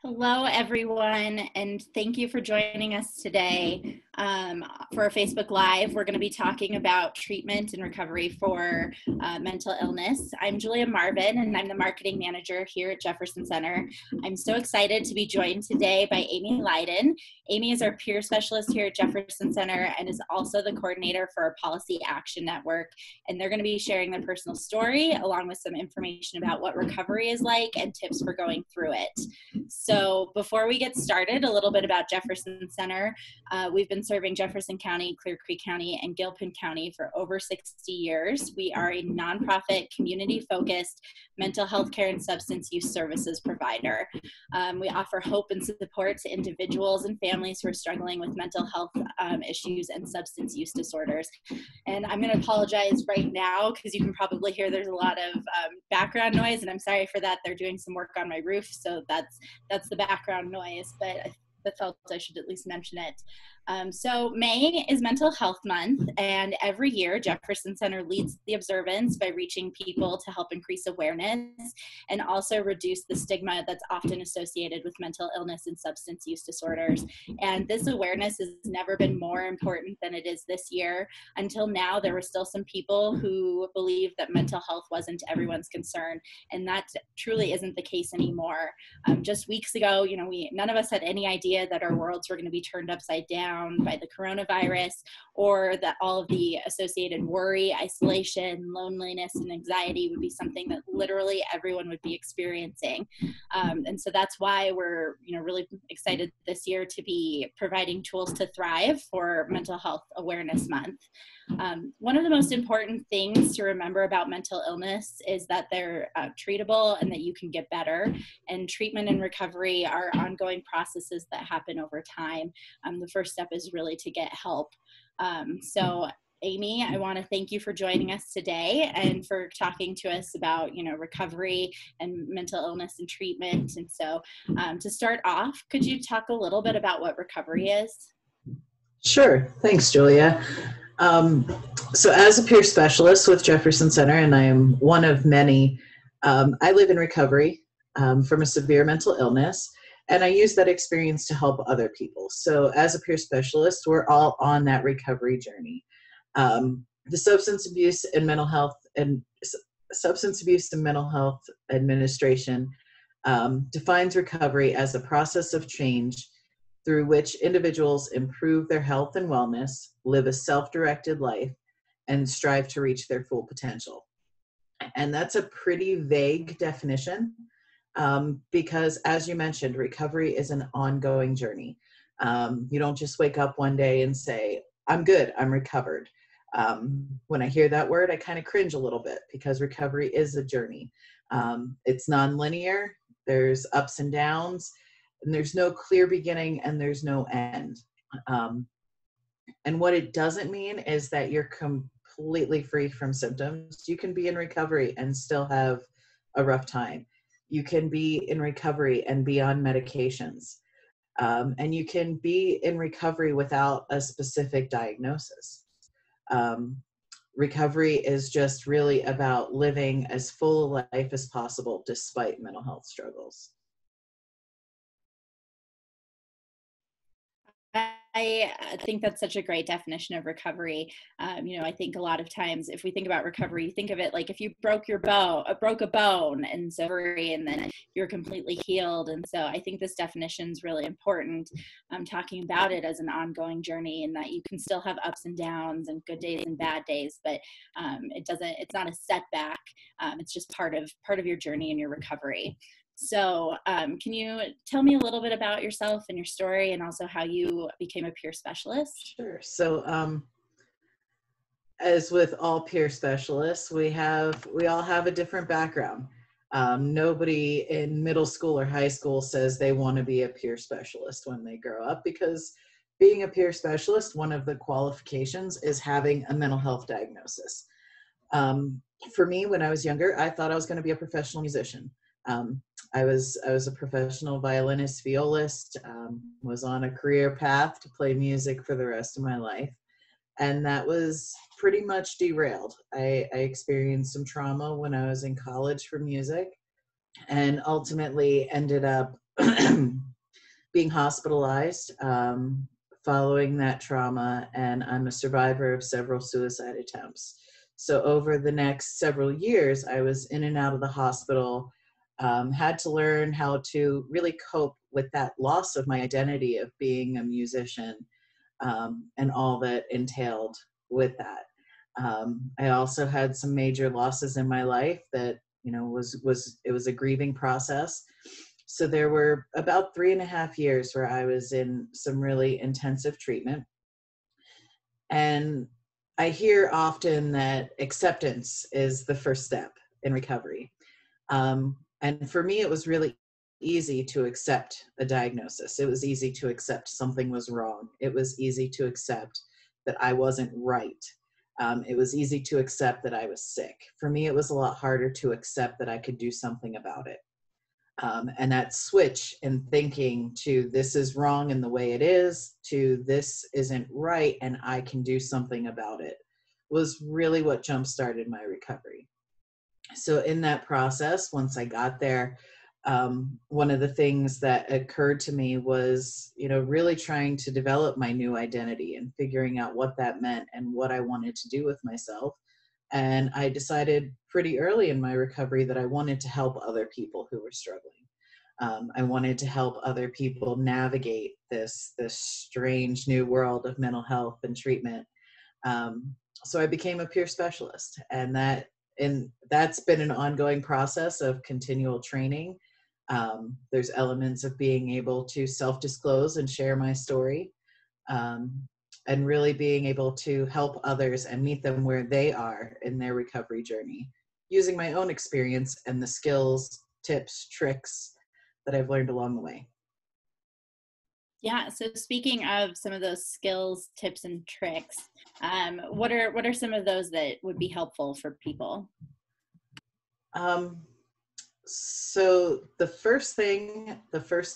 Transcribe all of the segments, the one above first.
Hello, everyone, and thank you for joining us today for a Facebook Live. We're going to be talking about treatment and recovery for mental illness. I'm Julia Marvin, and I'm the marketing manager here at Jefferson Center. I'm so excited to be joined today by Amy Lyden. Amy is our peer specialist here at Jefferson Center and is also the coordinator for our Policy Action Network. And they're going to be sharing their personal story along with some information about what recovery is like and tips for going through it. So before we get started, a little bit about Jefferson Center. We've been serving Jefferson County, Clear Creek County, and Gilpin County for over 60 years. We are a nonprofit, community-focused mental health care and substance use services provider. We offer hope and support to individuals and families who are struggling with mental health issues and substance use disorders. And I'm going to apologize right now because you can probably hear there's a lot of background noise, and I'm sorry for that. They're doing some work on my roof, so that's the background noise, but I felt I should at least mention it. So May is Mental Health Month, and every year Jefferson Center leads the observance by reaching people to help increase awareness and also reduce the stigma that's often associated with mental illness and substance use disorders. And this awareness has never been more important than it is this year. Until now, there were still some people who believe that mental health wasn't everyone's concern, and that truly isn't the case anymore. Just weeks ago, none of us had any idea that our worlds were going to be turned upside down by the coronavirus, or that all of the associated worry, isolation, loneliness, and anxiety would be something that literally everyone would be experiencing. And so that's why we're really excited this year to be providing tools to thrive for Mental Health Awareness Month. One of the most important things to remember about mental illness is that they're treatable and that you can get better. And treatment and recovery are ongoing processes that happen over time. The first step is really to get help. So Amy, I want to thank you for joining us today and for talking to us about, recovery and mental illness and treatment. And so to start off, could you talk a little bit about what recovery is? Sure. Thanks, Julia. So as a peer specialist with Jefferson Center, and I am one of many, I live in recovery from a severe mental illness, and I use that experience to help other people. So as a peer specialist, we're all on that recovery journey. The Substance Abuse and Mental Health Administration defines recovery as a process of change through which individuals improve their health and wellness, live a self-directed life, and strive to reach their full potential. And that's a pretty vague definition because, as you mentioned, recovery is an ongoing journey. You don't just wake up one day and say, I'm good, I'm recovered. When I hear that word, I kind of cringe a little bit because recovery is a journey. It's non-linear, there's ups and downs, and there's no clear beginning and there's no end. And what it doesn't mean is that you're completely free from symptoms. You can be in recovery and still have a rough time. You can be in recovery and be on medications. And you can be in recovery without a specific diagnosis. Recovery is just really about living as full a life as possible despite mental health struggles. I think that's such a great definition of recovery. I think a lot of times if we think about recovery, you think of it like if you broke a bone, and so and then you're completely healed. And so I think this definition is really important. I'm talking about it as an ongoing journey, and that you can still have ups and downs and good days and bad days, but it's not a setback. It's just part of your journey and your recovery. So can you tell me a little bit about yourself and your story, and also how you became a peer specialist? Sure. So as with all peer specialists, we all have a different background. Nobody in middle school or high school says they want to be a peer specialist when they grow up, because being a peer specialist, one of the qualifications is having a mental health diagnosis. For me, when I was younger, I thought I was going to be a professional musician. I was a professional violinist, violist, was on a career path to play music for the rest of my life. And that was pretty much derailed. I experienced some trauma when I was in college for music, and ultimately ended up being hospitalized following that trauma, and I'm a survivor of several suicide attempts. So over the next several years, I was in and out of the hospital, had to learn how to really cope with that loss of my identity of being a musician, and all that entailed with that. I also had some major losses in my life that, it was a grieving process. So there were about 3.5 years where I was in some really intensive treatment. And I hear often that acceptance is the first step in recovery. And for me, it was really easy to accept a diagnosis. It was easy to accept something was wrong. It was easy to accept that I wasn't right. It was easy to accept that I was sick. For me, it was a lot harder to accept that I could do something about it. And that switch in thinking to this is wrong in the way it is, to this isn't right and I can do something about it, was really what jump-started my recovery. So in that process, once I got there, one of the things that occurred to me was, really trying to develop my new identity and figuring out what that meant and what I wanted to do with myself. And I decided pretty early in my recovery that I wanted to help other people who were struggling. I wanted to help other people navigate this strange new world of mental health and treatment. So I became a peer specialist, and that's been an ongoing process of continual training. There's elements of being able to self-disclose and share my story, and really being able to help others and meet them where they are in their recovery journey, using my own experience and the skills, tips, tricks that I've learned along the way. Yeah. So speaking of some of those skills, tips, and tricks, what are some of those that would be helpful for people? So the first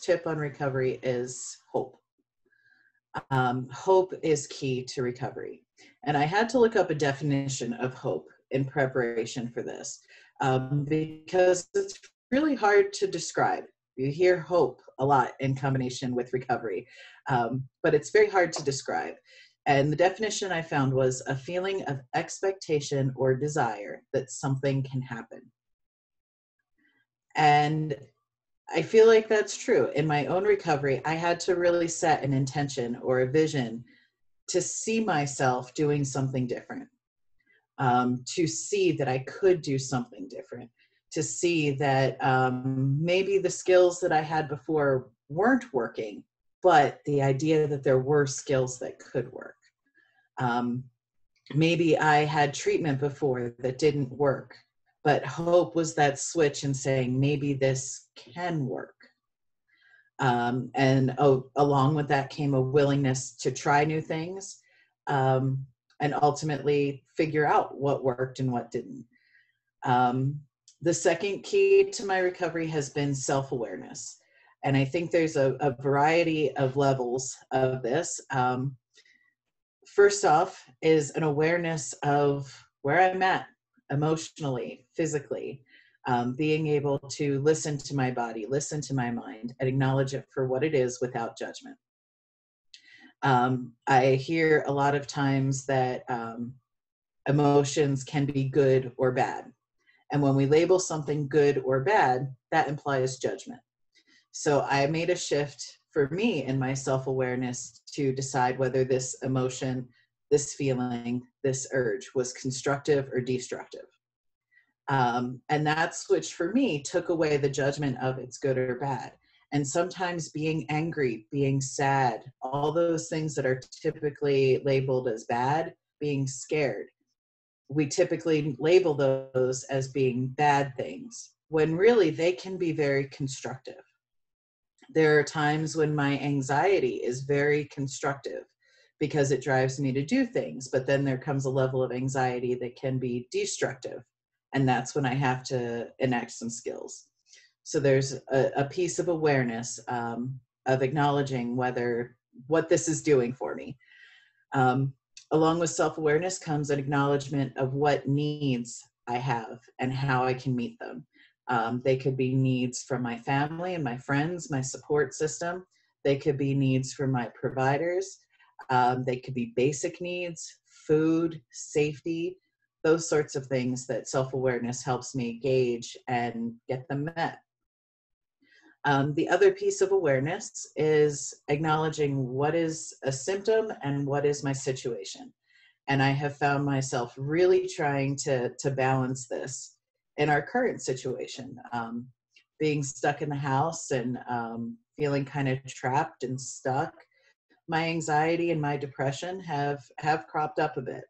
tip on recovery is hope. Hope is key to recovery. And I had to look up a definition of hope in preparation for this, because it's really hard to describe. You hear hope a lot in combination with recovery, but it's very hard to describe. And the definition I found was a feeling of expectation or desire that something can happen. And I feel like that's true. In my own recovery, I had to really set an intention or a vision to see myself doing something different, to see that I could do something different, to see that maybe the skills that I had before weren't working, but the idea that there were skills that could work. Maybe I had treatment before that didn't work, but hope was that switch in saying maybe this can work. Along with that came a willingness to try new things, and ultimately figure out what worked and what didn't. The second key to my recovery has been self-awareness. And I think there's a variety of levels of this. First off is an awareness of where I'm at emotionally, physically, being able to listen to my body, listen to my mind, and acknowledge it for what it is without judgment. I hear a lot of times that emotions can be good or bad. And when we label something good or bad, that implies judgment. So I made a shift for me in my self-awareness to decide whether this emotion, this feeling, this urge was constructive or destructive. And that switch for me took away the judgment of it's good or bad. And sometimes being angry, being sad, all those things that are typically labeled as bad, being scared, we typically label those as being bad things, when really they can be very constructive. There are times when my anxiety is very constructive because it drives me to do things, but then there comes a level of anxiety that can be destructive, and that's when I have to enact some skills. So there's a piece of awareness, of acknowledging what this is doing for me. Along with self-awareness comes an acknowledgement of what needs I have and how I can meet them. They could be needs from my family and my friends, my support system. They could be needs from my providers. They could be basic needs, food, safety, those sorts of things that self-awareness helps me gauge and get them met. The other piece of awareness is acknowledging what is a symptom and what is my situation. And I have found myself really trying to balance this in our current situation, being stuck in the house and feeling kind of trapped and stuck. My anxiety and my depression have cropped up a bit.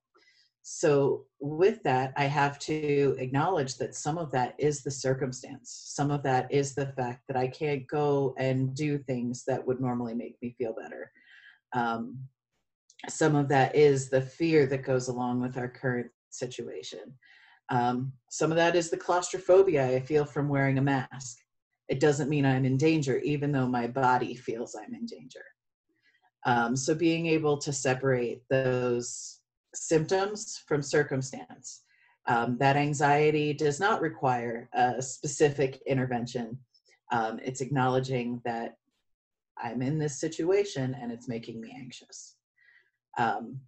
So with that, I have to acknowledge that some of that is the circumstance. Some of that is the fact that I can't go and do things that would normally make me feel better. Some of that is the fear that goes along with our current situation. Some of that is the claustrophobia I feel from wearing a mask. It doesn't mean I'm in danger, even though my body feels I'm in danger. So being able to separate those symptoms from circumstance. That anxiety does not require a specific intervention. It's acknowledging that I'm in this situation and it's making me anxious. And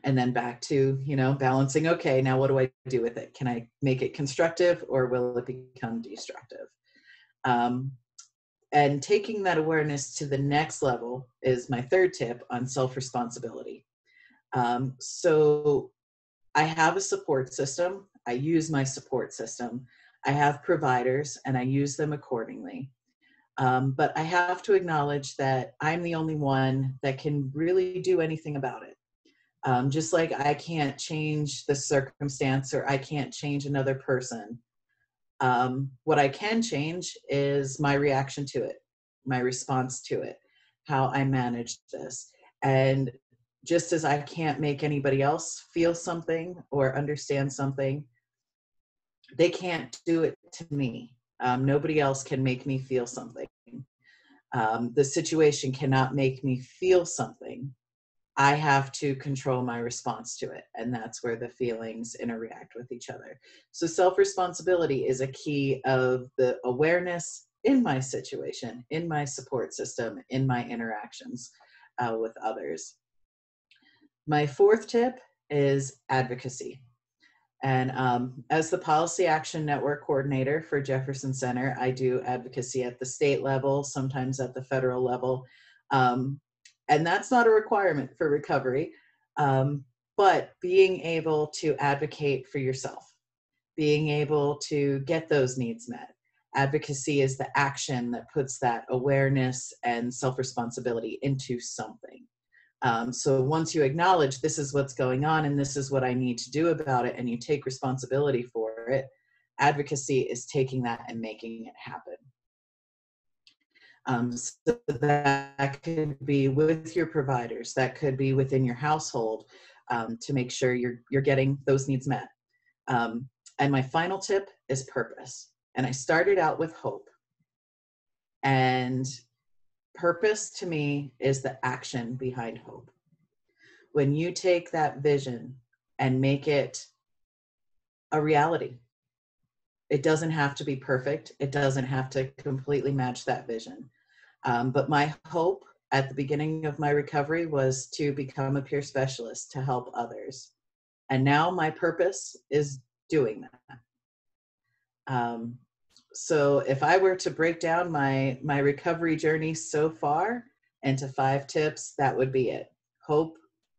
then back to, balancing, okay, now what do I do with it? Can I make it constructive or will it become destructive? And taking that awareness to the next level is my third tip on self-responsibility. So I have a support system. I use my support system. I have providers and I use them accordingly. But I have to acknowledge that I'm the only one that can really do anything about it. Just like I can't change the circumstance or I can't change another person. What I can change is my reaction to it, my response to it, how I manage this. And just as I can't make anybody else feel something or understand something, they can't do it to me. Nobody else can make me feel something. The situation cannot make me feel something. I have to control my response to it. And that's where the feelings interact with each other. So self-responsibility is a key of the awareness in my situation, in my support system, in my interactions with others. My fourth tip is advocacy. And as the Policy Action Network coordinator for Jefferson Center, I do advocacy at the state level, sometimes at the federal level. And that's not a requirement for recovery, but being able to advocate for yourself, being able to get those needs met. Advocacy is the action that puts that awareness and self-responsibility into something. So once you acknowledge this is what's going on and this is what I need to do about it, and you take responsibility for it, advocacy is taking that and making it happen. So that could be with your providers, that could be within your household, to make sure you're getting those needs met. And my final tip is purpose. And I started out with hope. And purpose to me is the action behind hope. When you take that vision and make it a reality, it doesn't have to be perfect. It doesn't have to completely match that vision. But my hope at the beginning of my recovery was to become a peer specialist to help others. And now my purpose is doing that. So if I were to break down my recovery journey so far into 5 tips, that would be it. Hope,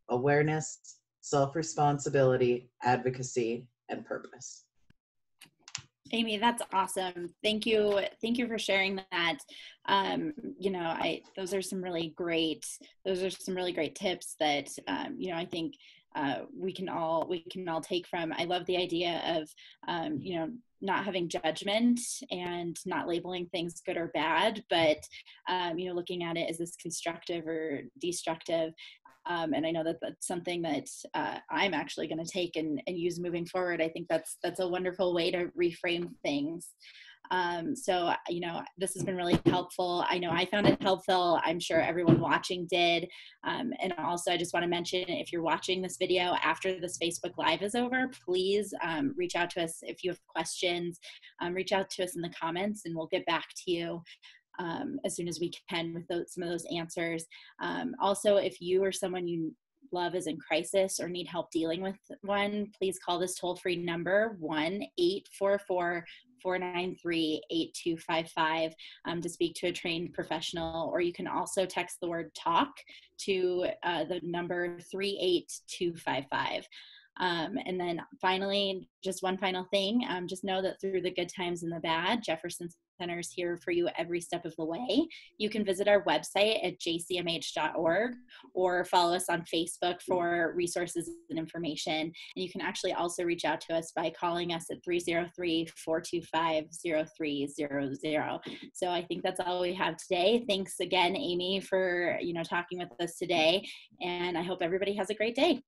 awareness, self-responsibility, advocacy, and purpose. Amy, that's awesome. Thank you. Thank you for sharing that. Those are some really great tips that, I think we can all take from. I love the idea of, not having judgment and not labeling things good or bad, but, looking at it as this constructive or destructive. And I know that that's something that I'm actually going to take and use moving forward. I think that's a wonderful way to reframe things. So, this has been really helpful. I know I found it helpful. I'm sure everyone watching did. And also, I just want to mention, if you're watching this video after this Facebook Live is over, please reach out to us if you have questions. Reach out to us in the comments, and we'll get back to you as soon as we can with some of those answers. Also, if you or someone you love is in crisis or need help dealing with one, please call this toll-free number 1-844-493-8255 to speak to a trained professional, or you can also text the word TALK to the number 38255. And then finally, just one final thing, just know that through the good times and the bad, Jefferson Center is here for you every step of the way. You can visit our website at jcmh.org or follow us on Facebook for resources and information. And you can actually also reach out to us by calling us at 303-425-0300. So I think that's all we have today. Thanks again, Amy, for talking with us today. And I hope everybody has a great day.